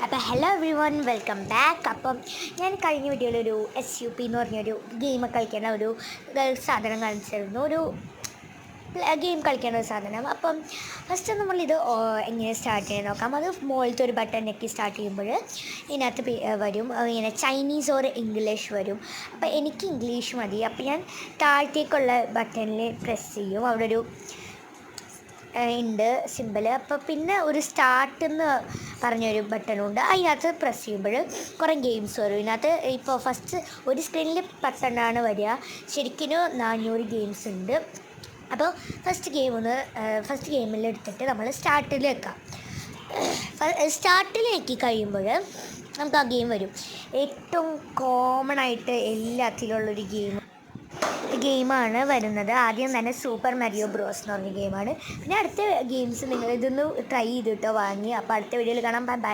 അപ്പോൾ hello every one welcome back. അപ്പം ഞാൻ കഴിഞ്ഞ വീഡിയോയിലൊരു SUP എന്ന് പറഞ്ഞൊരു ഗെയിം കളിക്കേണ്ട ഒരു സാധനം കാണിച്ചിരുന്നു. ഒരു ഗെയിം കളിക്കേണ്ട ഒരു സാധനം. അപ്പം ഫസ്റ്റ് നമ്മളിത് എങ്ങനെ സ്റ്റാർട്ട് ചെയ്യാൻ നോക്കാം. അത് മുകളിലത്തെ ഒരു ബട്ടൺ ഞെക്കി സ്റ്റാർട്ട് ചെയ്യുമ്പോൾ ഇതിനകത്ത് വരും ഇങ്ങനെ ചൈനീസ് ഓർ ഇംഗ്ലീഷ് വരും. അപ്പോൾ എനിക്ക് ഇംഗ്ലീഷ് മതി. അപ്പോൾ ഞാൻ താഴത്തേക്കുള്ള ബട്ടണിൽ പ്രസ് ചെയ്യും. അവിടെ ഒരു ഉണ്ട് സിമ്പിൾ. അപ്പോൾ പിന്നെ ഒരു സ്റ്റാർട്ട് എന്ന് പറഞ്ഞൊരു ബട്ടണുണ്ട്. അതിനകത്ത് പ്രസ് ചെയ്യുമ്പോൾ കുറേ ഗെയിംസ് വരും. ഇതിനകത്ത് ഇപ്പോൾ ഫസ്റ്റ് ഒരു സ്ക്രീനിൽ 10 വരിക. ശരിക്കും 400 ഗെയിംസ് ഉണ്ട്. അപ്പോൾ ഫസ്റ്റ് ഗെയിമിൽ എടുത്തിട്ട് നമ്മൾ സ്റ്റാർട്ടിൽ വെക്കാം. സ്റ്റാർട്ടിലേക്ക് കഴിയുമ്പോൾ നമുക്ക് ആ ഗെയിം വരും. ഏറ്റവും കോമൺ ആയിട്ട് എല്ലാത്തിലുള്ളൊരു ഗെയിമാണ് വരുന്നത്. ആദ്യം തന്നെ സൂപ്പർ മരിയോ ബ്രോസ് എന്ന് പറഞ്ഞ ഗെയിമാണ്. പിന്നെ അടുത്ത ഗെയിംസ് നിങ്ങൾ ഇതൊന്ന് ട്രൈ ചെയ്തിട്ടോ വാങ്ങി. അപ്പോൾ അടുത്ത വീഡിയോയിൽ കാണാം. Bye bye.